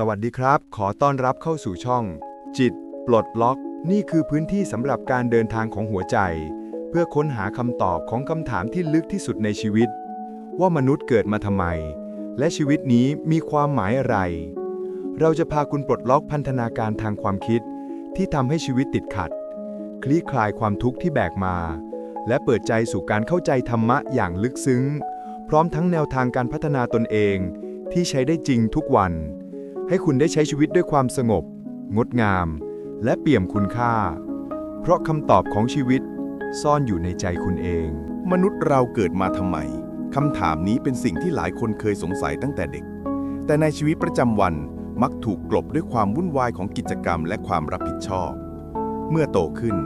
สวัสดีครับขอต้อนรับเข้าสู่ช่องจิตปลดล็อกนี่คือพื้นที่สำหรับการเดินทางของหัวใจเพื่อค้นหาคำตอบของคำถามที่ลึกที่สุดในชีวิตว่ามนุษย์เกิดมาทำไมและชีวิตนี้มีความหมายอะไรเราจะพาคุณปลดล็อกพันธนาการทางความคิดที่ทำให้ชีวิตติดขัดคลี่คลายความทุกข์ที่แบกมาและเปิดใจสู่การเข้าใจธรรมะอย่างลึกซึ้งพร้อมทั้งแนวทางการพัฒนาตนเองที่ใช้ได้จริงทุกวันให้คุณได้ใช้ชีวิตด้วยความสงบงดงามและเปี่ยมคุณค่าเพราะคำตอบของชีวิตซ่อนอยู่ในใจคุณเองมนุษย์เราเกิดมาทำไมคำถามนี้เป็นสิ่งที่หลายคนเคยสงสัยตั้งแต่เด็กแต่ในชีวิตประจำวันมักถูกกลบด้วยความวุ่นวายของกิจกรรมและความรับผิดชอบเมื่อโตขึ้น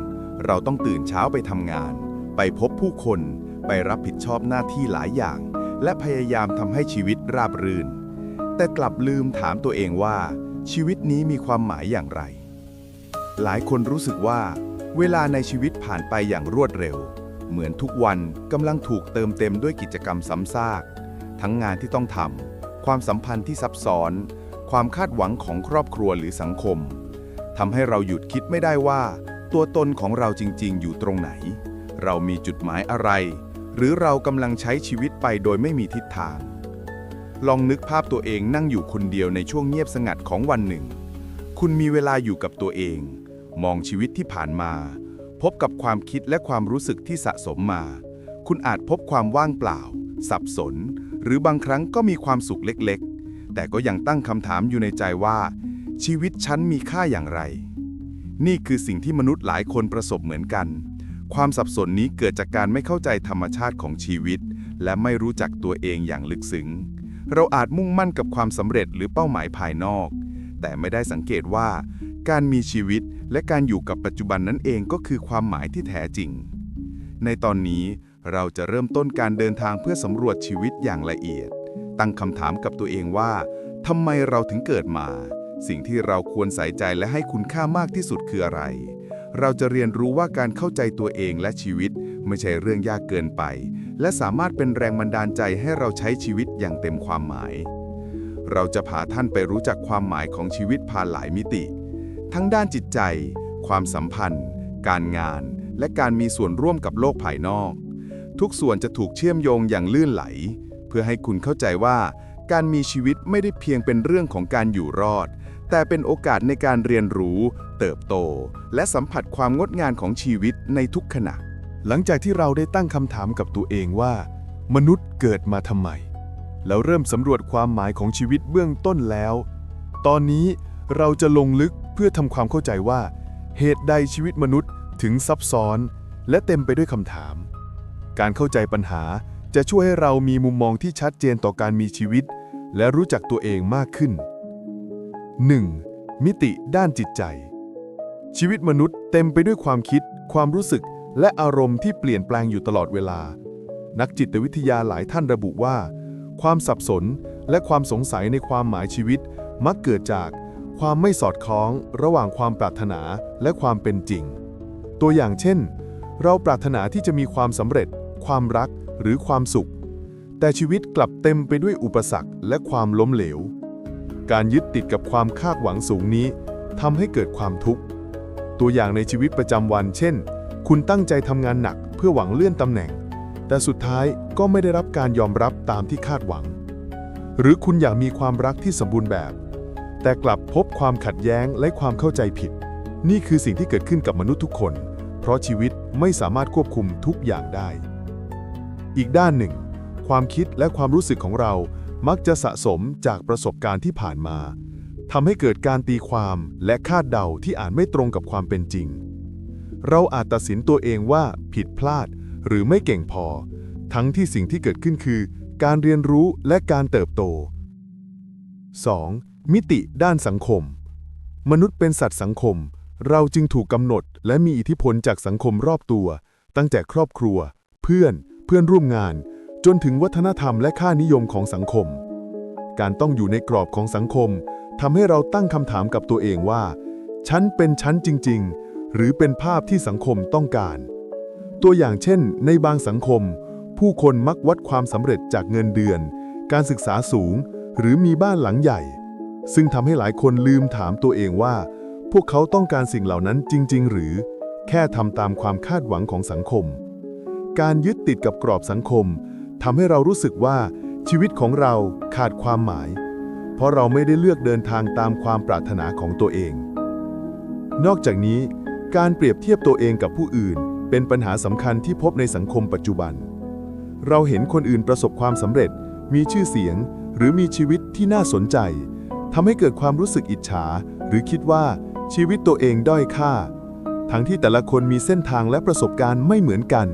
เราต้องตื่นเช้าไปทำงานไปพบผู้คนไปรับผิดชอบหน้าที่หลายอย่างและพยายามทำให้ชีวิตราบรื่นแต่กลับลืมถามตัวเองว่าชีวิตนี้มีความหมายอย่างไรหลายคนรู้สึกว่าเวลาในชีวิตผ่านไปอย่างรวดเร็วเหมือนทุกวันกำลังถูกเติมเต็มด้วยกิจกรรมซ้ำซากทั้งงานที่ต้องทำความสัมพันธ์ที่ซับซ้อนความคาดหวังของครอบครัวหรือสังคมทำให้เราหยุดคิดไม่ได้ว่าตัวตนของเราจริงๆอยู่ตรงไหนเรามีจุดหมายอะไรหรือเรากำลังใช้ชีวิตไปโดยไม่มีทิศทางลองนึกภาพตัวเองนั่งอยู่คนเดียวในช่วงเงียบสงัดของวันหนึ่งคุณมีเวลาอยู่กับตัวเองมองชีวิตที่ผ่านมาพบกับความคิดและความรู้สึกที่สะสมมาคุณอาจพบความว่างเปล่าสับสนหรือบางครั้งก็มีความสุขเล็กๆแต่ก็ยังตั้งคำถามอยู่ในใจว่าชีวิตฉันมีค่าอย่างไรนี่คือสิ่งที่มนุษย์หลายคนประสบเหมือนกันความสับสนนี้เกิดจากการไม่เข้าใจธรรมชาติของชีวิตและไม่รู้จักตัวเองอย่างลึกซึ้งเราอาจมุ่งมั่นกับความสำเร็จหรือเป้าหมายภายนอกแต่ไม่ได้สังเกตว่าการมีชีวิตและการอยู่กับปัจจุบันนั่นเองก็คือความหมายที่แท้จริงในตอนนี้เราจะเริ่มต้นการเดินทางเพื่อสำรวจชีวิตอย่างละเอียดตั้งคำถามกับตัวเองว่าทำไมเราถึงเกิดมาสิ่งที่เราควรใส่ใจและให้คุณค่ามากที่สุดคืออะไรเราจะเรียนรู้ว่าการเข้าใจตัวเองและชีวิตไม่ใช่เรื่องยากเกินไปและสามารถเป็นแรงบันดาลใจให้เราใช้ชีวิตอย่างเต็มความหมายเราจะพาท่านไปรู้จักความหมายของชีวิตผ่านหลายมิติทั้งด้านจิตใจความสัมพันธ์การงานและการมีส่วนร่วมกับโลกภายนอกทุกส่วนจะถูกเชื่อมโยงอย่างลื่นไหลเพื่อให้คุณเข้าใจว่าการมีชีวิตไม่ได้เพียงเป็นเรื่องของการอยู่รอดแต่เป็นโอกาสในการเรียนรู้เติบโตและสัมผัสความงดงามของชีวิตในทุกขณะหลังจากที่เราได้ตั้งคำถามกับตัวเองว่ามนุษย์เกิดมาทำไมแล้วเริ่มสำรวจความหมายของชีวิตเบื้องต้นแล้วตอนนี้เราจะลงลึกเพื่อทำความเข้าใจว่าเหตุใดชีวิตมนุษย์ถึงซับซ้อนและเต็มไปด้วยคำถามการเข้าใจปัญหาจะช่วยให้เรามีมุมมองที่ชัดเจนต่อการมีชีวิตและรู้จักตัวเองมากขึ้น 1. มิติด้านจิตใจชีวิตมนุษย์เต็มไปด้วยความคิดความรู้สึกและอารมณ์ที่เปลี่ยนแปลงอยู่ตลอดเวลานักจิตวิทยาหลายท่านระบุว่าความสับสนและความสงสัยในความหมายชีวิตมักเกิดจากความไม่สอดคล้องระหว่างความปรารถนาและความเป็นจริงตัวอย่างเช่นเราปรารถนาที่จะมีความสำเร็จความรักหรือความสุขแต่ชีวิตกลับเต็มไปด้วยอุปสรรคและความล้มเหลวการยึดติดกับความคาดหวังสูงนี้ทำให้เกิดความทุกข์ตัวอย่างในชีวิตประจำวันเช่นคุณตั้งใจทำงานหนักเพื่อหวังเลื่อนตำแหน่งแต่สุดท้ายก็ไม่ได้รับการยอมรับตามที่คาดหวังหรือคุณอยากมีความรักที่สมบูรณ์แบบแต่กลับพบความขัดแย้งและความเข้าใจผิดนี่คือสิ่งที่เกิดขึ้นกับมนุษย์ทุกคนเพราะชีวิตไม่สามารถควบคุมทุกอย่างได้อีกด้านหนึ่งความคิดและความรู้สึกของเรามักจะสะสมจากประสบการณ์ที่ผ่านมาทำให้เกิดการตีความและคาดเดาที่อาจไม่ตรงกับความเป็นจริงเราอาจตัดสินตัวเองว่าผิดพลาดหรือไม่เก่งพอทั้งที่สิ่งที่เกิดขึ้นคือการเรียนรู้และการเติบโต 2. มิติด้านสังคมมนุษย์เป็นสัตว์สังคมเราจึงถูกกำหนดและมีอิทธิพลจากสังคมรอบตัวตั้งแต่ครอบครัวเพื่อนร่วมงานจนถึงวัฒนธรรมและค่านิยมของสังคมการต้องอยู่ในกรอบของสังคมทำให้เราตั้งคำถามกับตัวเองว่าฉันเป็นฉันจริงๆหรือเป็นภาพที่สังคมต้องการตัวอย่างเช่นในบางสังคมผู้คนมักวัดความสำเร็จจากเงินเดือนการศึกษาสูงหรือมีบ้านหลังใหญ่ ซึ่งทำให้หลายคนลืมถามตัวเองว่าพวกเขาต้องการสิ่งเหล่านั้นจริงๆหรือแค่ทำตามความคาดหวังของสังคมการยึดติดกับกรอบสังคมทำให้เรารู้สึกว่าชีวิตของเราขาดความหมายเพราะเราไม่ได้เลือกเดินทางตามความปรารถนาของตัวเองนอกจากนี้การเปรียบเทียบตัวเองกับผู้อื่นเป็นปัญหาสำคัญที่พบในสังคมปัจจุบันเราเห็นคนอื่นประสบความสำเร็จมีชื่อเสียงหรือมีชีวิตที่น่าสนใจทำให้เกิดความรู้สึกอิจฉาหรือคิดว่าชีวิตตัวเองด้อยค่าทั้งที่แต่ละคนมีเส้นทางและประสบการณ์ไม่เหมือนกัน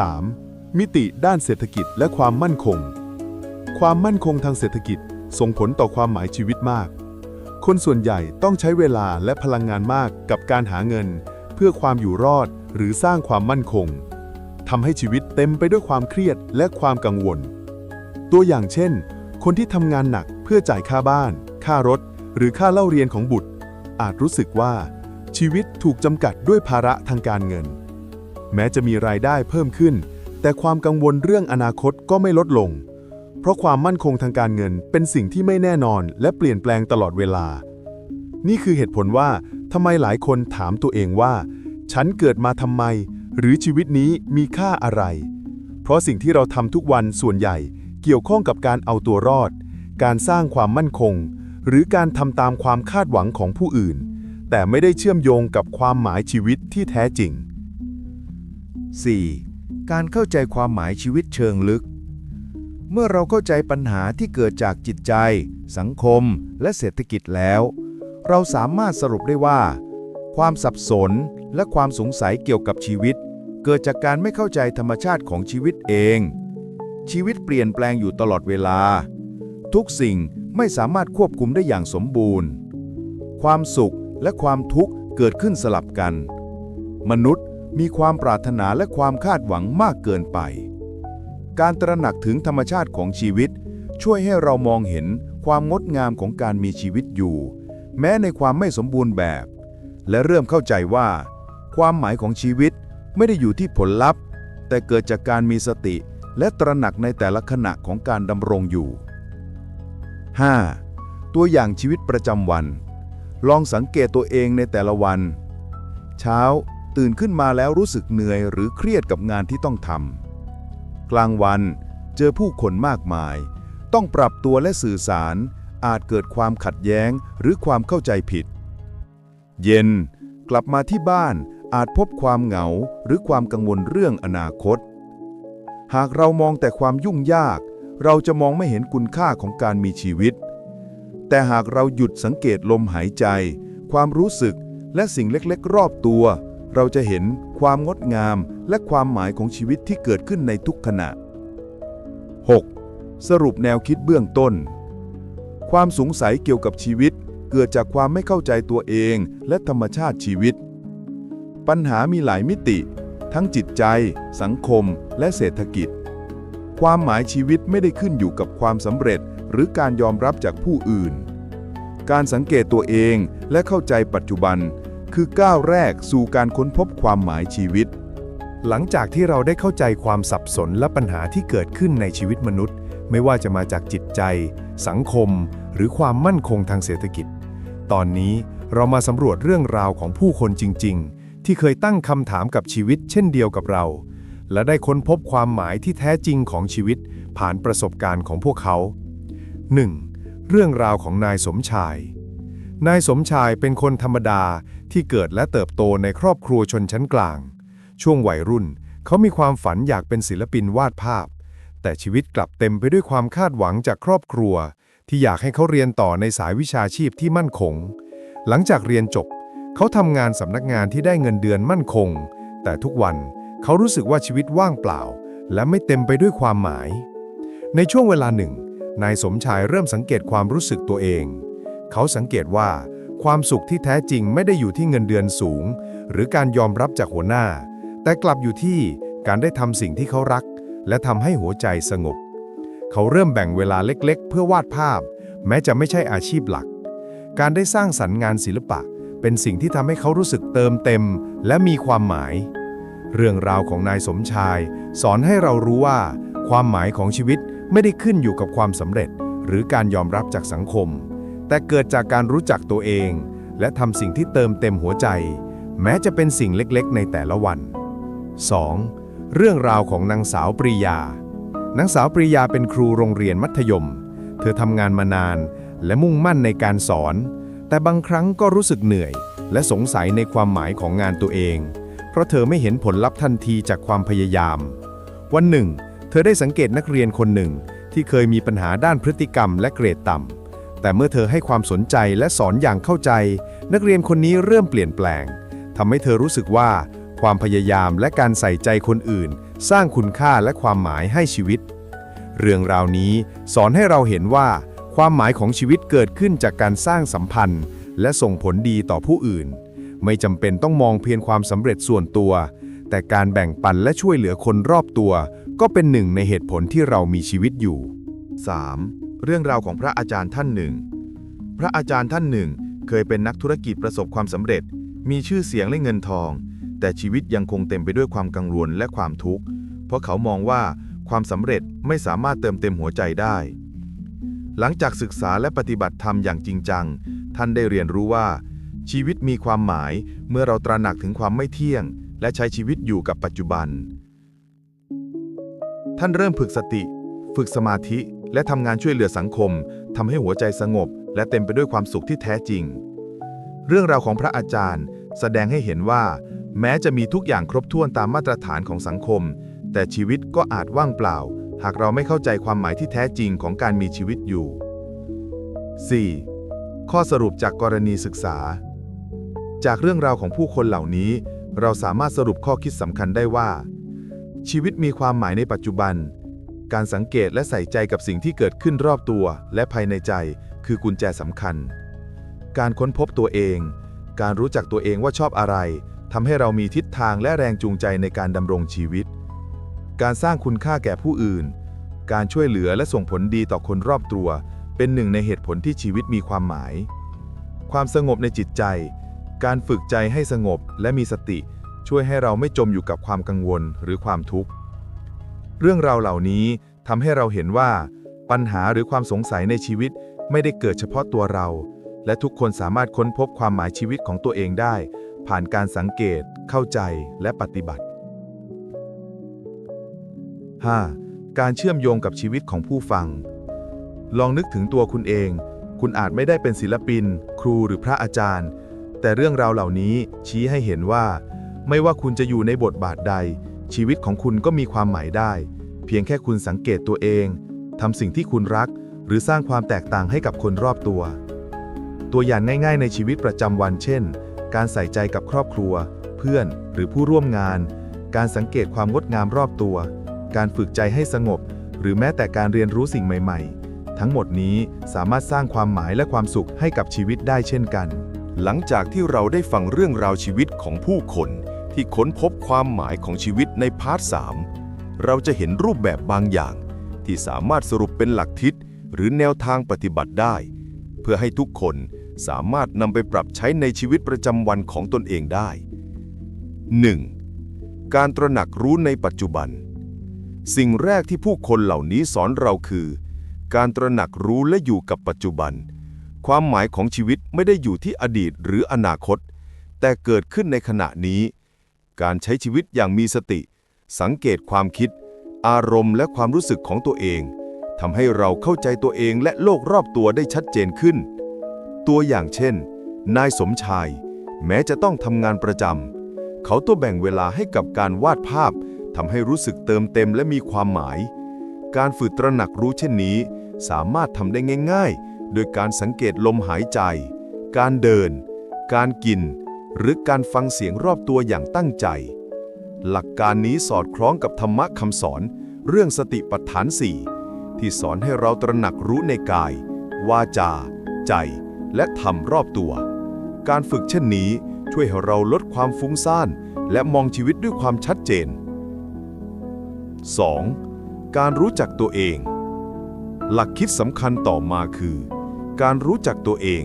3. มิติด้านเศรษฐกิจและความมั่นคงความมั่นคงทางเศรษฐกิจส่งผลต่อความหมายชีวิตมากคนส่วนใหญ่ต้องใช้เวลาและพลังงานมากกับการหาเงินเพื่อความอยู่รอดหรือสร้างความมั่นคงทำให้ชีวิตเต็มไปด้วยความเครียดและความกังวลตัวอย่างเช่นคนที่ทำงานหนักเพื่อจ่ายค่าบ้านค่ารถหรือค่าเล่าเรียนของบุตรอาจรู้สึกว่าชีวิตถูกจำกัดด้วยภาระทางการเงินแม้จะมีรายได้เพิ่มขึ้นแต่ความกังวลเรื่องอนาคตก็ไม่ลดลงเพราะความมั่นคงทางการเงินเป็นสิ่งที่ไม่แน่นอนและเปลี่ยนแปลงตลอดเวลานี่คือเหตุผลว่าทำไมหลายคนถามตัวเองว่าฉันเกิดมาทำไมหรือชีวิตนี้มีค่าอะไรเพราะสิ่งที่เราทำทุกวันส่วนใหญ่เกี่ยวข้องกับการเอาตัวรอดการสร้างความมั่นคงหรือการทำตามความคาดหวังของผู้อื่นแต่ไม่ได้เชื่อมโยงกับความหมายชีวิตที่แท้จริง 4. การเข้าใจความหมายชีวิตเชิงลึกเมื่อเราเข้าใจปัญหาที่เกิดจากจิตใจสังคมและเศรษฐกิจแล้วเราสามารถสรุปได้ว่าความสับสนและความสงสัยเกี่ยวกับชีวิตเกิดจากการไม่เข้าใจธรรมชาติของชีวิตเองชีวิตเปลี่ยนแปลงอยู่ตลอดเวลาทุกสิ่งไม่สามารถควบคุมได้อย่างสมบูรณ์ความสุขและความทุกข์เกิดขึ้นสลับกันมนุษย์มีความปรารถนาและความคาดหวังมากเกินไปการตระหนักถึงธรรมชาติของชีวิตช่วยให้เรามองเห็นความงดงามของการมีชีวิตอยู่แม้ในความไม่สมบูรณ์แบบและเริ่มเข้าใจว่าความหมายของชีวิตไม่ได้อยู่ที่ผลลัพธ์แต่เกิดจากการมีสติและตระหนักในแต่ละขณะของการดำรงอยู่ 5. ตัวอย่างชีวิตประจำวันลองสังเกตตัวเองในแต่ละวันเช้าตื่นขึ้นมาแล้วรู้สึกเหนื่อยหรือเครียดกับงานที่ต้องทำกลางวันเจอผู้คนมากมายต้องปรับตัวและสื่อสารอาจเกิดความขัดแย้งหรือความเข้าใจผิดเย็นกลับมาที่บ้านอาจพบความเหงาหรือความกังวลเรื่องอนาคตหากเรามองแต่ความยุ่งยากเราจะมองไม่เห็นคุณค่าของการมีชีวิตแต่หากเราหยุดสังเกตลมหายใจความรู้สึกและสิ่งเล็กๆรอบตัวเราจะเห็นความงดงามและความหมายของชีวิตที่เกิดขึ้นในทุกขณะ 6. สรุปแนวคิดเบื้องต้นความสงสัยเกี่ยวกับชีวิตเกิดจากความไม่เข้าใจตัวเองและธรรมชาติชีวิตปัญหามีหลายมิติทั้งจิตใจสังคมและเศรษฐกิจความหมายชีวิตไม่ได้ขึ้นอยู่กับความสำเร็จหรือการยอมรับจากผู้อื่นการสังเกตตัวเองและเข้าใจปัจจุบันคือก้าวแรกสู่การค้นพบความหมายชีวิตหลังจากที่เราได้เข้าใจความสับสนและปัญหาที่เกิดขึ้นในชีวิตมนุษย์ไม่ว่าจะมาจากจิตใจสังคมหรือความมั่นคงทางเศรษฐกิจตอนนี้เรามาสำรวจเรื่องราวของผู้คนจริงๆที่เคยตั้งคำถามกับชีวิตเช่นเดียวกับเราและได้ค้นพบความหมายที่แท้จริงของชีวิตผ่านประสบการณ์ของพวกเขา 1. เรื่องราวของนายสมชายนายสมชายเป็นคนธรรมดาที่เกิดและเติบโตในครอบครัวชนชั้นกลางช่วงวัยรุ่นเขามีความฝันอยากเป็นศิลปินวาดภาพแต่ชีวิตกลับเต็มไปด้วยความคาดหวังจากครอบครัวที่อยากให้เขาเรียนต่อในสายวิชาชีพที่มั่นคงหลังจากเรียนจบเขาทำงานสำนักงานที่ได้เงินเดือนมั่นคงแต่ทุกวันเขารู้สึกว่าชีวิตว่างเปล่าและไม่เต็มไปด้วยความหมายในช่วงเวลาหนึ่งนายสมชายเริ่มสังเกตความรู้สึกตัวเองเขาสังเกตว่าความสุขที่แท้จริงไม่ได้อยู่ที่เงินเดือนสูงหรือการยอมรับจากหัวหน้าแต่กลับอยู่ที่การได้ทำสิ่งที่เขารักและทำให้หัวใจสงบเขาเริ่มแบ่งเวลาเล็กๆเพื่อวาดภาพแม้จะไม่ใช่อาชีพหลักการได้สร้างสรรค์งานศิลปะเป็นสิ่งที่ทำให้เขารู้สึกเติมเต็มและมีความหมายเรื่องราวของนายสมชายสอนให้เรารู้ว่าความหมายของชีวิตไม่ได้ขึ้นอยู่กับความสำเร็จ หรือการยอมรับจากสังคม แต่เกิดจากการรู้จักตัวเองและทำสิ่งที่เติมเต็มหัวใจแม้จะเป็นสิ่งเล็กๆในแต่ละวัน 2. เรื่องราวของนางสาวปรียานางสาวปรียาเป็นครูโรงเรียนมัธยมเธอทำงานมานานและมุ่งมั่นในการสอนแต่บางครั้งก็รู้สึกเหนื่อยและสงสัยในความหมายของงานตัวเองเพราะเธอไม่เห็นผลลัพธ์ทันทีจากความพยายามวันหนึ่งเธอได้สังเกตนักเรียนคนหนึ่งที่เคยมีปัญหาด้านพฤติกรรมและเกรดต่ำแต่เมื่อเธอให้ความสนใจและสอนอย่างเข้าใจนักเรียนคนนี้เริ่มเปลี่ยนแปลงทำให้เธอรู้สึกว่าความพยายามและการใส่ใจคนอื่นสร้างคุณค่าและความหมายให้ชีวิตเรื่องราวนี้สอนให้เราเห็นว่าความหมายของชีวิตเกิดขึ้นจากการสร้างสัมพันธ์และส่งผลดีต่อผู้อื่นไม่จำเป็นต้องมองเพียงความสำเร็จส่วนตัวแต่การแบ่งปันและช่วยเหลือคนรอบตัวก็เป็นหนึ่งในเหตุผลที่เรามีชีวิตอยู่ 3. เรื่องราวของพระอาจารย์ท่านหนึ่งพระอาจารย์ท่านหนึ่งเคยเป็นนักธุรกิจประสบความสำเร็จมีชื่อเสียงและเงินทองแต่ชีวิตยังคงเต็มไปด้วยความกังวลและความทุกข์เพราะเขามองว่าความสำเร็จไม่สามารถเติมเต็มหัวใจได้หลังจากศึกษาและปฏิบัติธรรมอย่างจริงจังท่านได้เรียนรู้ว่าชีวิตมีความหมายเมื่อเราตระหนักถึงความไม่เที่ยงและใช้ชีวิตอยู่กับปัจจุบันท่านเริ่มฝึกสติฝึกสมาธิและทำงานช่วยเหลือสังคมทำให้หัวใจสงบและเต็มไปด้วยความสุขที่แท้จริงเรื่องราวของพระอาจารย์แสดงให้เห็นว่าแม้จะมีทุกอย่างครบถ้วนตามมาตรฐานของสังคมแต่ชีวิตก็อาจว่างเปล่าหากเราไม่เข้าใจความหมายที่แท้จริงของการมีชีวิตอยู่ 4. ข้อสรุปจากกรณีศึกษาจากเรื่องราวของผู้คนเหล่านี้เราสามารถสรุปข้อคิดสำคัญได้ว่าชีวิตมีความหมายในปัจจุบันการสังเกตและใส่ใจกับสิ่งที่เกิดขึ้นรอบตัวและภายในใจคือกุญแจสำคัญการค้นพบตัวเองการรู้จักตัวเองว่าชอบอะไรทำให้เรามีทิศทางและแรงจูงใจในการดำรงชีวิตการสร้างคุณค่าแก่ผู้อื่นการช่วยเหลือและส่งผลดีต่อคนรอบตัวเป็นหนึ่งในเหตุผลที่ชีวิตมีความหมายความสงบในจิตใจการฝึกใจให้สงบและมีสติช่วยให้เราไม่จมอยู่กับความกังวลหรือความทุกข์เรื่องราวเหล่านี้ทำให้เราเห็นว่าปัญหาหรือความสงสัยในชีวิตไม่ได้เกิดเฉพาะตัวเราและทุกคนสามารถค้นพบความหมายชีวิตของตัวเองได้ผ่านการสังเกตเข้าใจและปฏิบัติ 5. การเชื่อมโยงกับชีวิตของผู้ฟังลองนึกถึงตัวคุณเองคุณอาจไม่ได้เป็นศิลปินครูหรือพระอาจารย์แต่เรื่องราวเหล่านี้ชี้ให้เห็นว่าไม่ว่าคุณจะอยู่ในบทบาทใดชีวิตของคุณก็มีความหมายได้เพียงแค่คุณสังเกตตัวเองทำสิ่งที่คุณรักหรือสร้างความแตกต่างให้กับคนรอบตัวตัวอย่างง่ายๆในชีวิตประจำวันเช่นการใส่ใจกับครอบครัวเพื่อนหรือผู้ร่วมงานการสังเกตความงดงามรอบตัวการฝึกใจให้สงบหรือแม้แต่การเรียนรู้สิ่งใหม่ๆทั้งหมดนี้สามารถสร้างความหมายและความสุขให้กับชีวิตได้เช่นกันหลังจากที่เราได้ฟังเรื่องราวชีวิตของผู้คนที่ค้นพบความหมายของชีวิตในพาร์ท 3 เราจะเห็นรูปแบบบางอย่างที่สามารถสรุปเป็นหลักทิศหรือแนวทางปฏิบัติได้เพื่อให้ทุกคนสามารถนำไปปรับใช้ในชีวิตประจำวันของตนเองได้ 1. การตระหนักรู้ในปัจจุบันสิ่งแรกที่ผู้คนเหล่านี้สอนเราคือการตระหนักรู้และอยู่กับปัจจุบันความหมายของชีวิตไม่ได้อยู่ที่อดีตหรืออนาคตแต่เกิดขึ้นในขณะนี้การใช้ชีวิตอย่างมีสติสังเกตความคิดอารมณ์และความรู้สึกของตัวเองทำให้เราเข้าใจตัวเองและโลกรอบตัวได้ชัดเจนขึ้นตัวอย่างเช่นนายสมชายแม้จะต้องทำงานประจำเขาต้องแบ่งเวลาให้กับการวาดภาพทำให้รู้สึกเติมเต็มและมีความหมายการฝึกตระหนักรู้เช่นนี้สามารถทำได้ง่ายๆโดยการสังเกตลมหายใจการเดินการกินหรือการฟังเสียงรอบตัวอย่างตั้งใจหลักการนี้สอดคล้องกับธรรมะคำสอนเรื่องสติปัฏฐาน 4ที่สอนให้เราตระหนักรู้ในกายวาจาใจและธรรมรอบตัวการฝึกเช่นนี้ช่วยให้เราลดความฟุ้งซ่านและมองชีวิตด้วยความชัดเจน 2. การรู้จักตัวเองหลักคิดสำคัญต่อมาคือการรู้จักตัวเอง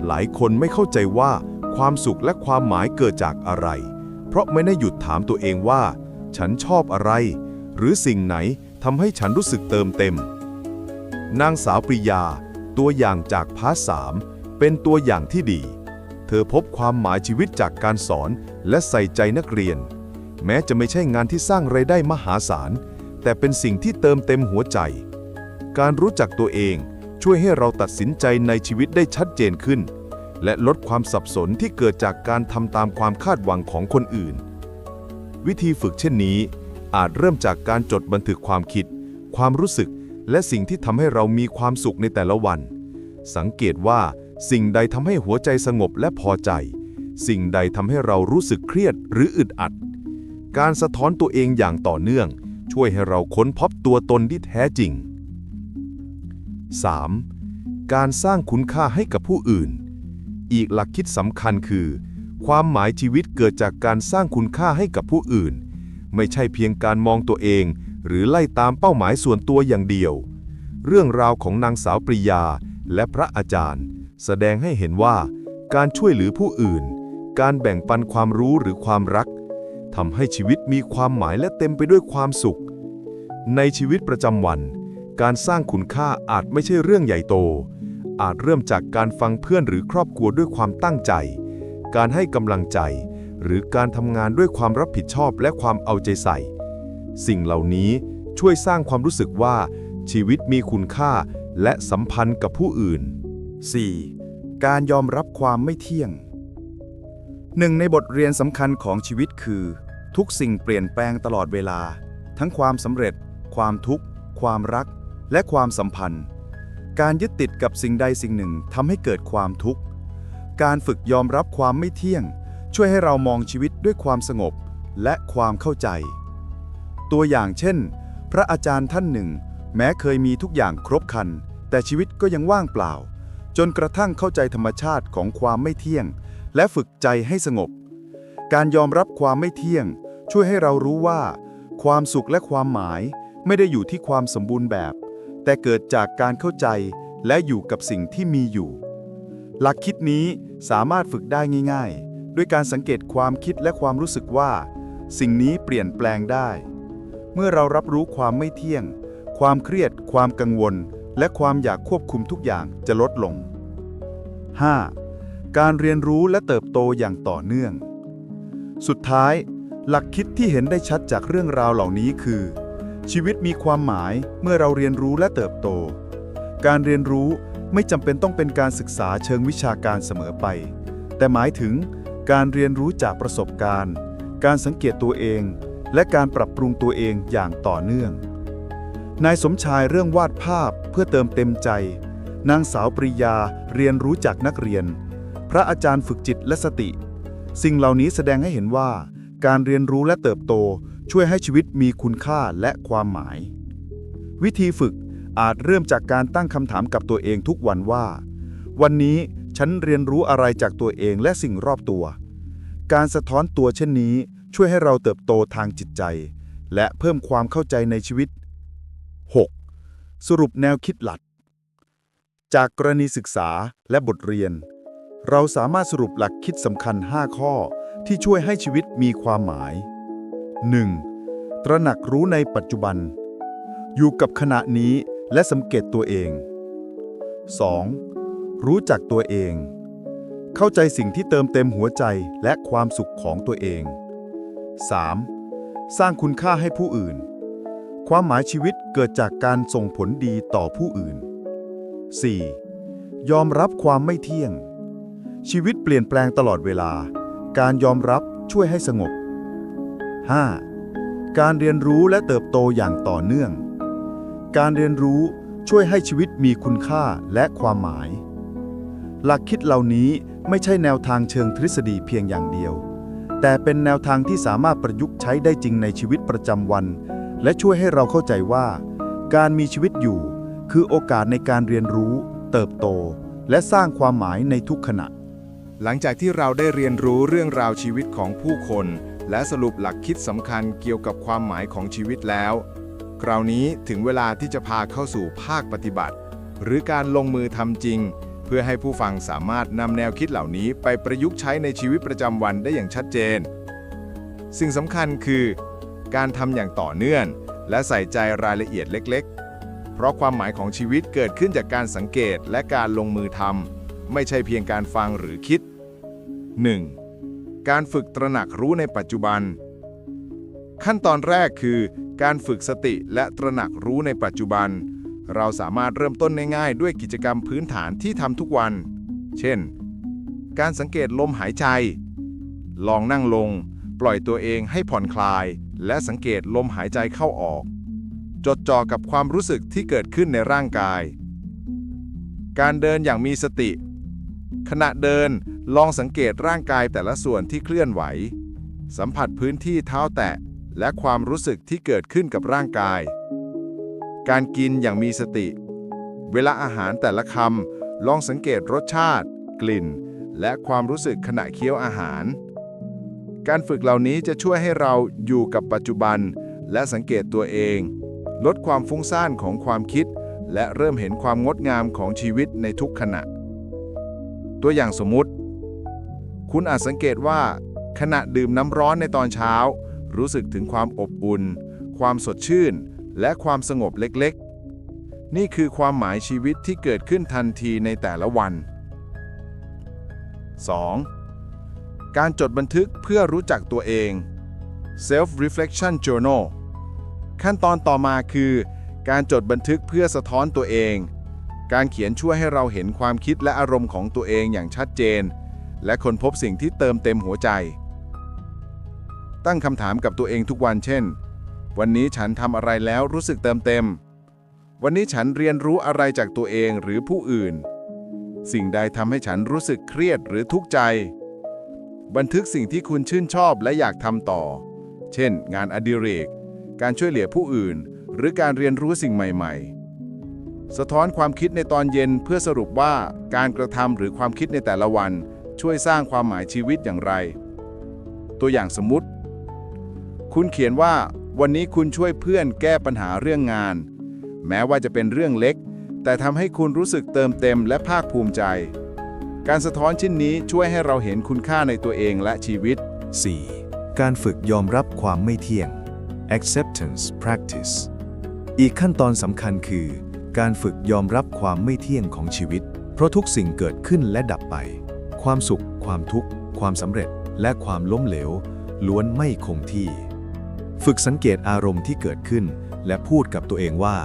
หลายคนไม่เข้าใจว่าความสุขและความหมายเกิดจากอะไรเพราะไม่ได้หยุดถามตัวเองว่าฉันชอบอะไรหรือสิ่งไหนทำให้ฉันรู้สึกเติมเต็ม นางสาวปริยาตัวอย่างจากพาร์ท 3เป็นตัวอย่างที่ดีเธอพบความหมายชีวิตจากการสอนและใส่ใจนักเรียนแม้จะไม่ใช่งานที่สร้างรายได้มหาศาลแต่เป็นสิ่งที่เติมเต็มหัวใจการรู้จักตัวเองช่วยให้เราตัดสินใจในชีวิตได้ชัดเจนขึ้นและลดความสับสนที่เกิดจากการทำตามความคาดหวังของคนอื่นวิธีฝึกเช่นนี้อาจเริ่มจากการจดบันทึกความคิดความรู้สึกและสิ่งที่ทำให้เรามีความสุขในแต่ละวันสังเกตว่าสิ่งใดทำให้หัวใจสงบและพอใจสิ่งใดทำให้เรารู้สึกเครียดหรืออึดอัดการสะท้อนตัวเองอย่างต่อเนื่องช่วยให้เราค้นพบตัวตนที่แท้จริง 3. การสร้างคุณค่าให้กับผู้อื่นอีกหลักคิดสำคัญคือความหมายชีวิตเกิดจากการสร้างคุณค่าให้กับผู้อื่นไม่ใช่เพียงการมองตัวเองหรือไล่ตามเป้าหมายส่วนตัวอย่างเดียวเรื่องราวของนางสาวปริยาและพระอาจารย์แสดงให้เห็นว่าการช่วยเหลือผู้อื่นการแบ่งปันความรู้หรือความรักทำให้ชีวิตมีความหมายและเต็มไปด้วยความสุขในชีวิตประจำวันการสร้างคุณค่าอาจไม่ใช่เรื่องใหญ่โตอาจเริ่มจากการฟังเพื่อนหรือครอบครัวด้วยความตั้งใจการให้กำลังใจหรือการทำงานด้วยความรับผิดชอบและความเอาใจใส่สิ่งเหล่านี้ช่วยสร้างความรู้สึกว่าชีวิตมีคุณค่าและสัมพันธ์กับผู้อื่น 4. การยอมรับความไม่เที่ยงหนึ่งในบทเรียนสำคัญของชีวิตคือทุกสิ่งเปลี่ยนแปลงตลอดเวลาทั้งความสำเร็จความทุกข์ความรักและความสัมพันธ์การยึดติดกับสิ่งใดสิ่งหนึ่งทำให้เกิดความทุกข์การฝึกยอมรับความไม่เที่ยงช่วยให้เรามองชีวิตด้วยความสงบและความเข้าใจตัวอย่างเช่นพระอาจารย์ท่านหนึ่งแม้เคยมีทุกอย่างครบครันแต่ชีวิตก็ยังว่างเปล่าจนกระทั่งเข้าใจธรรมชาติของความไม่เที่ยงและฝึกใจให้สงบการยอมรับความไม่เที่ยงช่วยให้เรารู้ว่าความสุขและความหมายไม่ได้อยู่ที่ความสมบูรณ์แบบแต่เกิดจากการเข้าใจและอยู่กับสิ่งที่มีอยู่หลักคิดนี้สามารถฝึกได้ง่ายๆด้วยการสังเกตความคิดและความรู้สึกว่าสิ่งนี้เปลี่ยนแปลงได้เมื่อเรารับรู้ความไม่เที่ยงความเครียดความกังวลและความอยากควบคุมทุกอย่างจะลดลง 5. การเรียนรู้และเติบโตอย่างต่อเนื่องสุดท้ายหลักคิดที่เห็นได้ชัดจากเรื่องราวเหล่านี้คือชีวิตมีความหมายเมื่อเราเรียนรู้และเติบโตการเรียนรู้ไม่จำเป็นต้องเป็นการศึกษาเชิงวิชาการเสมอไปแต่หมายถึงการเรียนรู้จากประสบการณ์การสังเกตตัวเองและการปรับปรุงตัวเองอย่างต่อเนื่องนายสมชายเรื่องวาดภาพเพื่อเติมเต็มใจนางสาวปริยาเรียนรู้จากนักเรียนพระอาจารย์ฝึกจิตและสติสิ่งเหล่านี้แสดงให้เห็นว่าการเรียนรู้และเติบโตช่วยให้ชีวิตมีคุณค่าและความหมายวิธีฝึกอาจเริ่มจากการตั้งคำถามกับตัวเองทุกวันว่าวันนี้ฉันเรียนรู้อะไรจากตัวเองและสิ่งรอบตัวการสะท้อนตัวเช่นนี้ช่วยให้เราเติบโตทางจิตใจและเพิ่มความเข้าใจในชีวิต 6. สรุปแนวคิดหลักจากกรณีศึกษาและบทเรียนเราสามารถสรุปหลักคิดสำคัญ 5 ข้อที่ช่วยให้ชีวิตมีความหมาย 1. ตระหนักรู้ในปัจจุบันอยู่กับขณะนี้และสังเกตตัวเอง 2. รู้จักตัวเองเข้าใจสิ่งที่เติมเต็มหัวใจและความสุขของตัวเอง 3. สร้างคุณค่าให้ผู้อื่นความหมายชีวิตเกิดจากการส่งผลดีต่อผู้อื่น 4. ยอมรับความไม่เที่ยงชีวิตเปลี่ยนแปลงตลอดเวลาการยอมรับช่วยให้สงบ 5. การเรียนรู้และเติบโตอย่างต่อเนื่องการเรียนรู้ช่วยให้ชีวิตมีคุณค่าและความหมายหลักคิดเหล่านี้ไม่ใช่แนวทางเชิงทฤษฎีเพียงอย่างเดียวแต่เป็นแนวทางที่สามารถประยุกต์ใช้ได้จริงในชีวิตประจำวันและช่วยให้เราเข้าใจว่าการมีชีวิตอยู่คือโอกาสในการเรียนรู้เติบโตและสร้างความหมายในทุกขณะหลังจากที่เราได้เรียนรู้เรื่องราวชีวิตของผู้คนและสรุปหลักคิดสำคัญเกี่ยวกับความหมายของชีวิตแล้วคราวนี้ถึงเวลาที่จะพาเข้าสู่ภาคปฏิบัติหรือการลงมือทำจริงเพื่อให้ผู้ฟังสามารถนำแนวคิดเหล่านี้ไปประยุกต์ใช้ในชีวิตประจำวันได้อย่างชัดเจนสิ่งสำคัญคือการทำอย่างต่อเนื่องและใส่ใจรายละเอียดเล็กๆ เพราะความหมายของชีวิตเกิดขึ้นจากการสังเกตและการลงมือทำไม่ใช่เพียงการฟังหรือคิด 1. การฝึกตระหนักรู้ในปัจจุบัน ขั้นตอนแรกคือการฝึกสติและตระหนักรู้ในปัจจุบัน เราสามารถเริ่มต้นง่ายๆด้วยกิจกรรมพื้นฐานที่ทำทุกวัน เช่น การสังเกตลมหายใจ ลองนั่งลงปล่อยตัวเองให้ผ่อนคลายและสังเกตลมหายใจเข้าออกจดจ่อกับความรู้สึกที่เกิดขึ้นในร่างกายการเดินอย่างมีสติขณะเดินลองสังเกตร่างกายแต่ละส่วนที่เคลื่อนไหวสัมผัสพื้นที่เท้าแตะและความรู้สึกที่เกิดขึ้นกับร่างกายการกินอย่างมีสติเวลาอาหารแต่ละคำลองสังเกตรสชาติกลิ่นและความรู้สึกขณะเคี้ยวอาหารการฝึกเหล่านี้จะช่วยให้เราอยู่กับปัจจุบันและสังเกตตัวเองลดความฟุ้งซ่านของความคิดและเริ่มเห็นความงดงามของชีวิตในทุกขณะตัวอย่างสมมุติคุณอาจสังเกตว่าขณะดื่มน้ำร้อนในตอนเช้ารู้สึกถึงความอบอุ่นความสดชื่นและความสงบเล็กๆนี่คือความหมายชีวิตที่เกิดขึ้นทันทีในแต่ละวัน 2. การจดบันทึกเพื่อรู้จักตัวเอง Self Reflection Journal ขั้นตอนต่อมาคือการจดบันทึกเพื่อสะท้อนตัวเองการเขียนช่วยให้เราเห็นความคิดและอารมณ์ของตัวเองอย่างชัดเจนและค้นพบสิ่งที่เติมเต็มหัวใจตั้งคำถามกับตัวเองทุกวันเช่นวันนี้ฉันทำอะไรแล้วรู้สึกเติมเต็มวันนี้ฉันเรียนรู้อะไรจากตัวเองหรือผู้อื่นสิ่งใดทำให้ฉันรู้สึกเครียดหรือทุกข์ใจบันทึกสิ่งที่คุณชื่นชอบและอยากทำต่อเช่นงานอดิเรกการช่วยเหลือผู้อื่นหรือการเรียนรู้สิ่งใหม่ๆสะท้อนความคิดในตอนเย็นเพื่อสรุปว่าการกระทำหรือความคิดในแต่ละวันช่วยสร้างความหมายชีวิตอย่างไรตัวอย่างสมมุติคุณเขียนว่าวันนี้คุณช่วยเพื่อนแก้ปัญหาเรื่องงานแม้ว่าจะเป็นเรื่องเล็กแต่ทำให้คุณรู้สึกเติมเต็มและภาคภูมิใจการสะท้อนชิ้นนี้ช่วยให้เราเห็นคุณค่าในตัวเองและชีวิต 4. การฝึกยอมรับความไม่เที่ยง acceptance practice อีกขั้นตอนสำคัญคือการฝึกยอมรับความไม่เที่ยงของชีวิตเพราะทุกสิ่งเกิดขึ้นและดับไปความสุขความทุกข์ความสำเร็จและความล้มเหลวล้วนไม่คงที่ฝึกสังเกตอารมณ์ที่เกิดขึ้นและพูดกับตัวเองว่า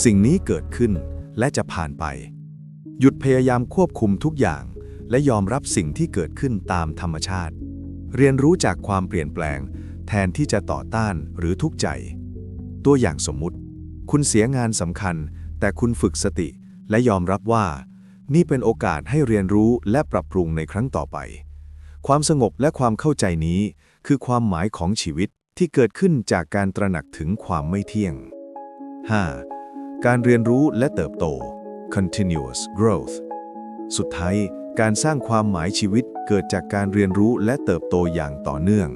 สิ่งนี้เกิดขึ้นและจะผ่านไปหยุดพยายามควบคุมทุกอย่างและยอมรับสิ่งที่เกิดขึ้นตามธรรมชาติเรียนรู้จากความเปลี่ยนแปลงแทนที่จะต่อต้านหรือทุกข์ใจตัวอย่างสมมุติคุณเสียงานสำคัญแต่คุณฝึกสติและยอมรับว่านี่เป็นโอกาสให้เรียนรู้และปรับปรุงในครั้งต่อไปความสงบและความเข้าใจนี้คือความหมายของชีวิตที่เกิดขึ้นจากการตระหนักถึงความไม่เที่ยง 5. การเรียนรู้และเติบโต continuous growth สุดท้ายการสร้างความหมายชีวิตเกิดจากการเรียนรู้และเติบโตอย่างต่อเนื่อง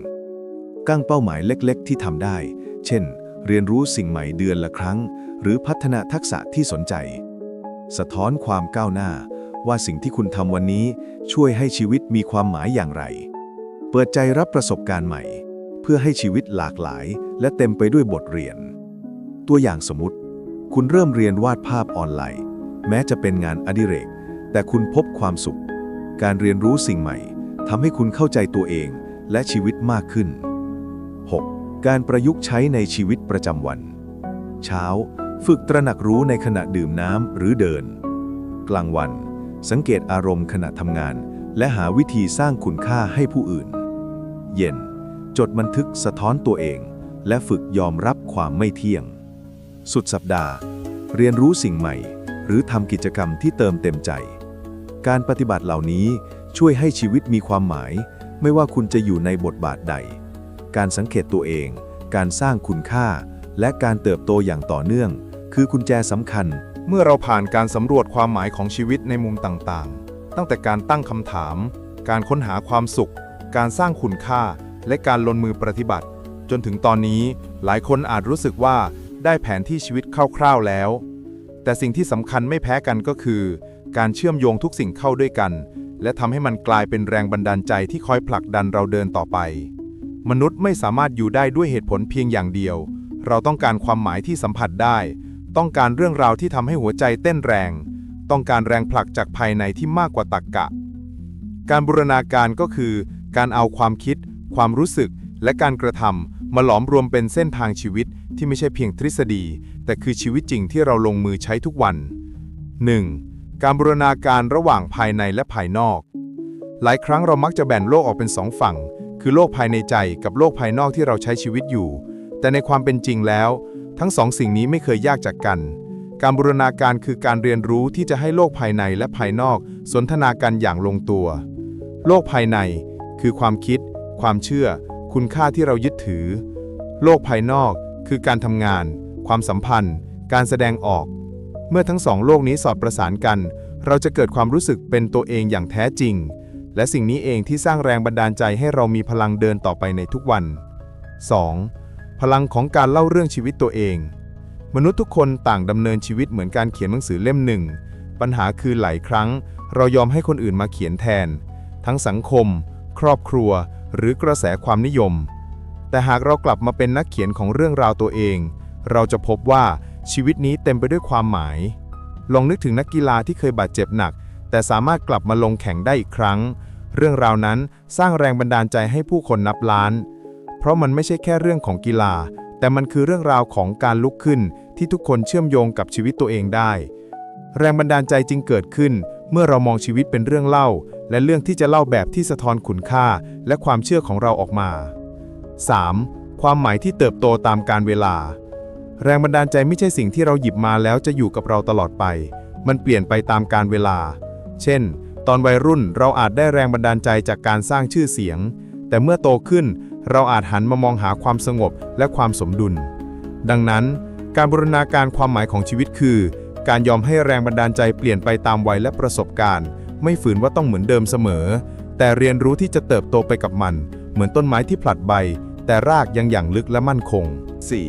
ตั้งเป้าหมายเล็กๆที่ทำได้เช่นเรียนรู้สิ่งใหม่เดือนละครั้งหรือพัฒนาทักษะที่สนใจสะท้อนความก้าวหน้าว่าสิ่งที่คุณทำวันนี้ช่วยให้ชีวิตมีความหมายอย่างไรเปิดใจรับประสบการณ์ใหม่เพื่อให้ชีวิตหลากหลายและเต็มไปด้วยบทเรียนตัวอย่างสมมุติคุณเริ่มเรียนวาดภาพออนไลน์แม้จะเป็นงานอดิเรกแต่คุณพบความสุขการเรียนรู้สิ่งใหม่ทำให้คุณเข้าใจตัวเองและชีวิตมากขึ้น 6. การประยุกต์ใช้ในชีวิตประจำวันเช้าฝึกตระหนักรู้ในขณะดื่มน้ำหรือเดินกลางวันสังเกตอารมณ์ขณะทำงานและหาวิธีสร้างคุณค่าให้ผู้อื่นเย็นจดบันทึกสะท้อนตัวเองและฝึกยอมรับความไม่เที่ยงสุดสัปดาห์เรียนรู้สิ่งใหม่หรือทำกิจกรรมที่เติมเต็มใจการปฏิบัติเหล่านี้ช่วยให้ชีวิตมีความหมายไม่ว่าคุณจะอยู่ในบทบาทใดการสังเกตตัวเองการสร้างคุณค่าและการเติบโตอย่างต่อเนื่องคือกุญแจสำคัญเมื่อเราผ่านการสำรวจความหมายของชีวิตในมุมต่างๆตั้งแต่การตั้งคำถามการค้นหาความสุขการสร้างคุณค่าและการลงมือปฏิบัติจนถึงตอนนี้หลายคนอาจรู้สึกว่าได้แผนที่ชีวิตคร่าวๆแล้วแต่สิ่งที่สำคัญไม่แพ้กันก็คือการเชื่อมโยงทุกสิ่งเข้าด้วยกันและทำให้มันกลายเป็นแรงบันดาลใจที่คอยผลักดันเราเดินต่อไปมนุษย์ไม่สามารถอยู่ได้ด้วยเหตุผลเพียงอย่างเดียวเราต้องการความหมายที่สัมผัสได้ ต้องการเรื่องราวที่ทำให้หัวใจเต้นแรง ต้องการแรงผลักจากภายในที่มากกว่าตรรกะ การบูรณาการก็คือการเอาความคิด ความรู้สึก และการกระทำมาหลอมรวมเป็นเส้นทางชีวิตที่ไม่ใช่เพียงทฤษฎี แต่คือชีวิตจริงที่เราลงมือใช้ทุกวัน 1. การบูรณาการระหว่างภายในและภายนอก หลายครั้งเรามักจะแบ่งโลกออกเป็นสองฝั่ง คือโลกภายในใจกับโลกภายนอกที่เราใช้ชีวิตอยู่ แต่ในความเป็นจริงแล้วทั้งสองสิ่งนี้ไม่เคยแยกจากกัน การบูรณาการคือการเรียนรู้ที่จะให้โลกภายในและภายนอกสนทนากันอย่างลงตัว โลกภายในคือความคิด ความเชื่อ คุณค่าที่เรายึดถือ โลกภายนอกคือการทำงาน ความสัมพันธ์ การแสดงออก เมื่อทั้งสองโลกนี้สอดประสานกัน เราจะเกิดความรู้สึกเป็นตัวเองอย่างแท้จริง และสิ่งนี้เองที่สร้างแรงบันดาลใจให้เรามีพลังเดินต่อไปในทุกวัน 2. พลังของการเล่าเรื่องชีวิตตัวเอง มนุษย์ทุกคนต่างดำเนินชีวิตเหมือนการเขียนหนังสือเล่มหนึ่ง ปัญหาคือหลายครั้งเรายอมให้คนอื่นมาเขียนแทน ทั้งสังคม ครอบครัว หรือกระแสความนิยม แต่หากเรากลับมาเป็นนักเขียนของเรื่องราวตัวเอง เราจะพบว่าชีวิตนี้เต็มไปด้วยความหมาย ลองนึกถึงนักกีฬาที่เคยบาดเจ็บหนัก แต่สามารถกลับมาลงแข่งได้อีกครั้ง เรื่องราวนั้นสร้างแรงบันดาลใจให้ผู้คนนับล้าน เพราะมันไม่ใช่แค่เรื่องของกีฬา แต่มันคือเรื่องราวของการลุกขึ้นที่ทุกคนเชื่อมโยงกับชีวิตตัวเองได้ แรงบันดาลใจจึงเกิดขึ้นเมื่อเรามองชีวิตเป็นเรื่องเล่า และเรื่องที่จะเล่าแบบที่สะท้อนคุณค่าและความเชื่อของเราออกมา 3. ความหมายที่เติบโตตามกาลเวลา แรงบันดาลใจไม่ใช่สิ่งที่เราหยิบมาแล้วจะอยู่กับเราตลอดไป มันเปลี่ยนไปตามกาลเวลา เช่น ตอนวัยรุ่นเราอาจได้แรงบันดาลใจจากการสร้างชื่อเสียง แต่เมื่อโตขึ้นเราอาจหันมามองหาความสงบและความสมดุล ดังนั้นการบูรณาการความหมายของชีวิตคือการยอมให้แรงบันดาลใจเปลี่ยนไปตามวัยและประสบการณ์ ไม่ฝืนว่าต้องเหมือนเดิมเสมอ แต่เรียนรู้ที่จะเติบโตไปกับมัน เหมือนต้นไม้ที่ผลัดใบ แต่รากยังอย่างลึกและมั่นคง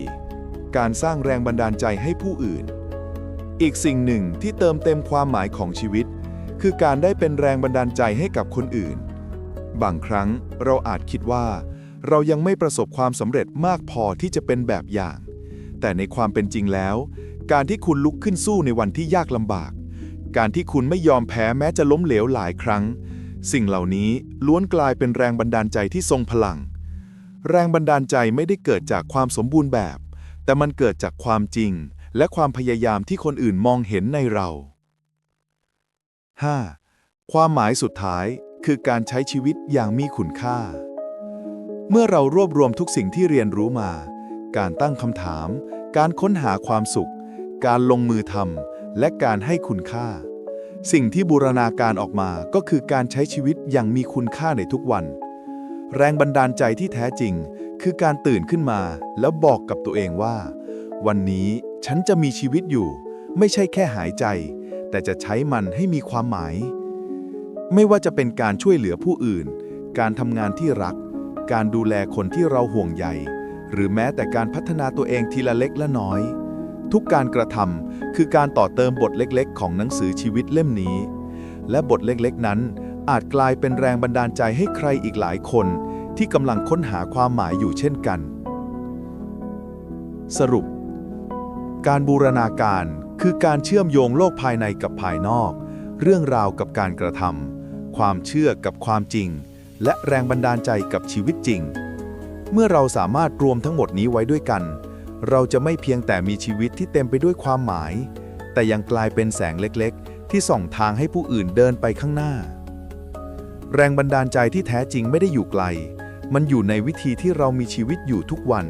4. การสร้างแรงบันดาลใจให้ผู้อื่น อีกสิ่งหนึ่งที่เติมเต็มความหมายของชีวิต คือการได้เป็นแรงบันดาลใจให้กับคนอื่น บางครั้งเราอาจคิดว่าเรายังไม่ประสบความสำเร็จมากพอที่จะเป็นแบบอย่าง แต่ในความเป็นจริงแล้ว การที่คุณลุกขึ้นสู้ในวันที่ยากลำบาก การที่คุณไม่ยอมแพ้แม้จะล้มเหลวหลายครั้ง สิ่งเหล่านี้ล้วนกลายเป็นแรงบันดาลใจที่ทรงพลัง แรงบันดาลใจไม่ได้เกิดจากความสมบูรณ์แบบ แต่มันเกิดจากความจริงและความพยายามที่คนอื่นมองเห็นในเรา 5. ความหมายสุดท้ายคือการใช้ชีวิตอย่างมีคุณค่า เมื่อเรารวบรวมทุกสิ่งที่เรียนรู้มา การตั้งคำถาม การค้นหาความสุข การลงมือทำ และการให้คุณค่า สิ่งที่บูรณาการออกมาก็คือการใช้ชีวิตอย่างมีคุณค่าในทุกวัน แรงบันดาลใจที่แท้จริงคือการตื่นขึ้นมาแล้วบอกกับตัวเองว่า วันนี้ฉันจะมีชีวิตอยู่ ไม่ใช่แค่หายใจ แต่จะใช้มันให้มีความหมาย ไม่ว่าจะเป็นการช่วยเหลือผู้อื่น การทำงานที่รัก การดูแลคนที่เราห่วงใย หรือแม้แต่การพัฒนาตัวเองทีละเล็กละน้อย ทุกการกระทำคือการต่อเติมบทเล็กๆของหนังสือชีวิตเล่มนี้ และบทเล็กๆนั้นอาจกลายเป็นแรงบันดาลใจให้ใครอีกหลายคนที่กำลังค้นหาความหมายอยู่เช่นกัน สรุป การบูรณาการคือการเชื่อมโยงโลกภายในกับภายนอก เรื่องราวกับการกระทำ ความเชื่อกับความจริง และแรงบันดาลใจกับชีวิตจริง เมื่อเราสามารถรวมทั้งหมดนี้ไว้ด้วยกัน เราจะไม่เพียงแต่มีชีวิตที่เต็มไปด้วยความหมาย แต่ยังกลายเป็นแสงเล็กๆที่ส่องทางให้ผู้อื่นเดินไปข้างหน้า แรงบันดาลใจที่แท้จริงไม่ได้อยู่ไกล มันอยู่ในวิธีที่เรามีชีวิตอยู่ทุกวัน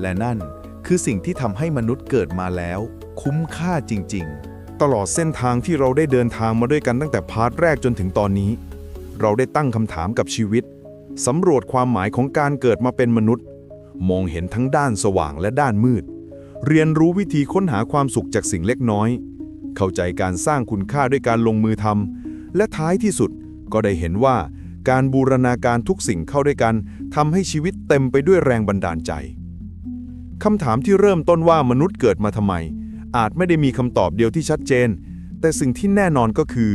และนั่นคือสิ่งที่ทำให้มนุษย์เกิดมาแล้ว คุ้มค่าจริงๆ ตลอดเส้นทางที่เราได้เดินทางมาด้วยกันตั้งแต่พาร์ทแรกจนถึงตอนนี้ เราได้ตั้งคำถามกับชีวิตสำรวจความหมายของการเกิดมาเป็นมนุษย์ มองเห็นทั้งด้านสว่างและด้านมืด เรียนรู้วิธีค้นหาความสุขจากสิ่งเล็กน้อย เข้าใจการสร้างคุณค่าด้วยการลงมือทำและท้ายที่สุดก็ได้เห็นว่าการบูรณาการทุกสิ่งเข้าด้วยกันทำให้ชีวิตเต็มไปด้วยแรงบันดาลใจคำถามที่เริ่มต้นว่ามนุษย์เกิดมาทำไมอาจไม่ได้มีคำตอบเดียวที่ชัดเจนแต่สิ่งที่แน่นอนก็คือ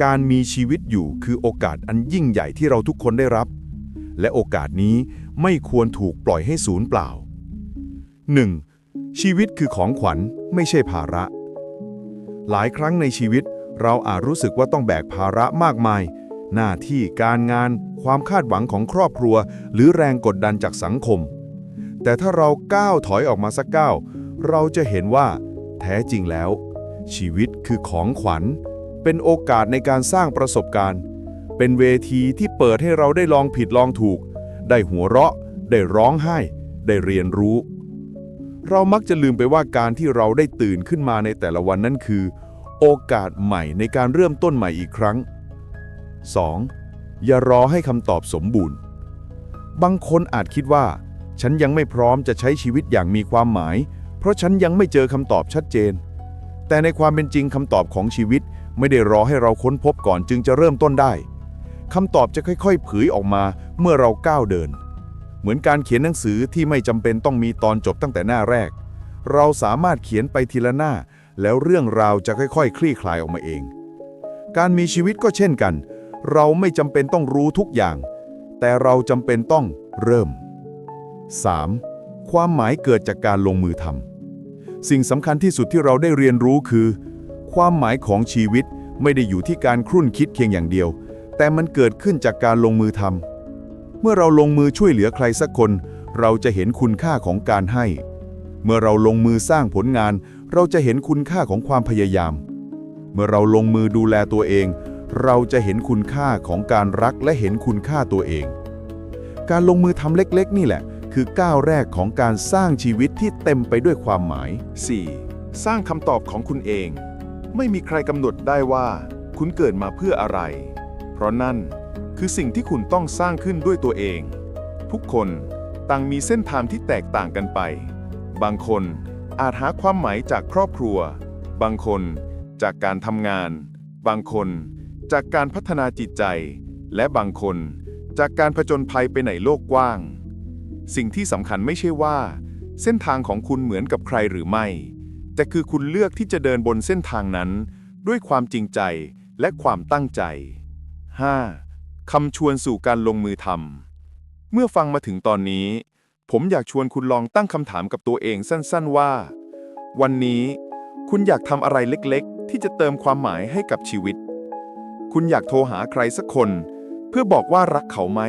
การมีชีวิตอยู่คือโอกาสอันยิ่งใหญ่ที่เราทุกคนได้รับและโอกาสนี้ไม่ควรถูกปล่อยให้สูญเปล่า 1. ชีวิตคือของขวัญไม่ใช่ภาระ หลายครั้งในชีวิตเราอาจรู้สึกว่าต้องแบกภาระมากมาย หน้าที่การงานความคาดหวังของครอบครัวหรือแรงกดดันจากสังคม แต่ถ้าเราก้าวถอยออกมาสักก้าวเราจะเห็นว่าแท้จริงแล้ว ชีวิตคือของขวัญเป็นโอกาสในการสร้างประสบการณ์ เป็นเวทีที่เปิดให้เราได้ลองผิดลองถูก ได้หัวเราะได้ร้องไห้ ได้เรียนรู้ เรามักจะลืมไปว่าการที่เราได้ตื่นขึ้นมาในแต่ละวันนั้นคือ โอกาสใหม่ในการเริ่มต้นใหม่อีกครั้ง 2. อย่ารอให้คำตอบสมบูรณ์ บางคนอาจคิดว่าฉันยังไม่พร้อมจะใช้ชีวิตอย่างมีความหมาย เพราะฉันยังไม่เจอคำตอบชัดเจน แต่ในความเป็นจริงคำตอบของชีวิตไม่ได้รอให้เราค้นพบก่อนจึงจะเริ่มต้นได้คำตอบจะค่อยๆเผยออกมาเมื่อเราก้าวเดิน เหมือนการเขียนหนังสือที่ไม่จำเป็นต้องมีตอนจบตั้งแต่หน้าแรก เราสามารถเขียนไปทีละหน้าแล้วเรื่องราวจะค่อยๆคลี่คลายออกมาเอง การมีชีวิตก็เช่นกัน เราไม่จำเป็นต้องรู้ทุกอย่าง แต่เราจำเป็นต้องเริ่ม 3. ความหมายเกิดจากการลงมือทำสิ่งสำคัญที่สุดที่เราได้เรียนรู้คือ ความหมายของชีวิตไม่ได้อยู่ที่การครุ่นคิดเพียงอย่างเดียว แต่มันเกิดขึ้นจากการลงมือทำเมื่อเราลงมือช่วยเหลือใครสักคนเราจะเห็นคุณค่าของการให้ เมื่อเราลงมือสร้างผลงานเราจะเห็นคุณค่าของความพยายาม เมื่อเราลงมือดูแลตัวเองเราจะเห็นคุณค่าของการรักและเห็นคุณค่าตัวเองการลงมือทำเล็กๆนี่แหละคือก้าวแรกของการสร้างชีวิตที่เต็มไปด้วยความหมาย 4. สร้างคำตอบของคุณเองไม่มีใครกำหนดได้ว่าคุณเกิดมาเพื่ออะไรเพราะนั่นคือสิ่งที่คุณต้องสร้างขึ้นด้วยตัวเองทุกคนต่างมีเส้นทางที่แตกต่างกันไปบางคนอาจหาความหมายจากครอบครัวบางคนจากการทำงานบางคนจากการพัฒนาจิตใจและบางคนจากการผจญภัยไปในโลกกว้างสิ่งที่สำคัญไม่ใช่ว่าเส้นทางของคุณเหมือนกับใครหรือไม่แต่คือคุณเลือกที่จะเดินบนเส้นทางนั้นด้วยความจริงใจและความตั้งใจ 5. คำชวนสู่การลงมือทำเมื่อฟังมาถึงตอนนี้ผมอยากชวนคุณลองตั้งคำถามกับตัวเองสั้นๆว่าวันนี้คุณอยากทำอะไรเล็กๆที่จะเติมความหมายให้กับชีวิตคุณอยากโทรหาใครสักคนเพื่อบอกว่ารักเขาไหม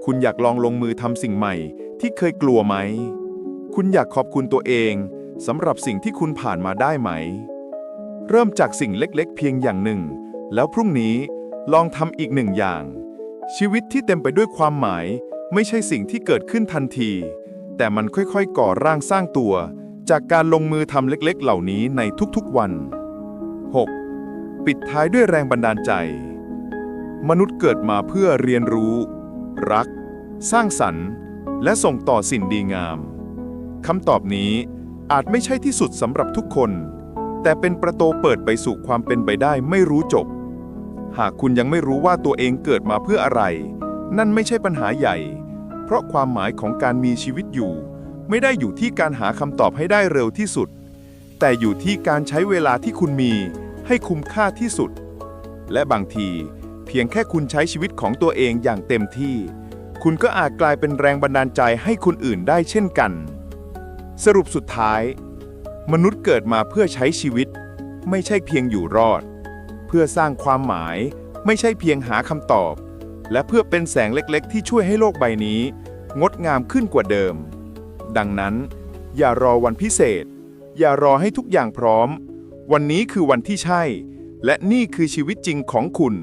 คุณอยากลองลงมือทำสิ่งใหม่ที่เคยกลัวไหมคุณอยากขอบคุณตัวเองสำหรับสิ่งที่คุณผ่านมาได้ไหมเริ่มจากสิ่งเล็กๆเพียงอย่างหนึ่งแล้วพรุ่งนี้ลองทำอีกหนึ่งอย่างชีวิตที่เต็มไปด้วยความหมายไม่ใช่สิ่งที่เกิดขึ้นทันทีแต่มันค่อยๆก่อร่างสร้างตัวจากการลงมือทำเล็กๆเหล่านี้ในทุกๆวัน 6. ปิดท้ายด้วยแรงบันดาลใจมนุษย์เกิดมาเพื่อเรียนรู้รักสร้างสรรค์และส่งต่อสิ่งดีงามคำตอบนี้อาจไม่ใช่ที่สุดสำหรับทุกคนแต่เป็นประตูเปิดไปสู่ความเป็นไปได้ไม่รู้จบหากคุณยังไม่รู้ว่าตัวเองเกิดมาเพื่ออะไรนั่นไม่ใช่ปัญหาใหญ่เพราะความหมายของการมีชีวิตอยู่ไม่ได้อยู่ที่การหาคำตอบให้ได้เร็วที่สุดแต่อยู่ที่การใช้เวลาที่คุณมีให้คุ้มค่าที่สุดและบางทีเพียงแค่คุณใช้ชีวิตของตัวเองอย่างเต็มที่คุณก็อาจกลายเป็นแรงบันดาลใจให้คนอื่นได้เช่นกันสรุปสุดท้ายมนุษย์เกิดมาเพื่อใช้ชีวิตไม่ใช่เพียงอยู่รอดเพื่อสร้างความหมายไม่ใช่เพียงหาคำตอบและเพื่อเป็นแสงเล็กๆที่ช่วยให้โลกใบนี้งดงามขึ้นกว่าเดิมดังนั้นอย่ารอวันพิเศษอย่ารอให้ทุกอย่างพร้อมวันนี้คือวันที่ใช่และนี่คือชีวิตจริงของคุณ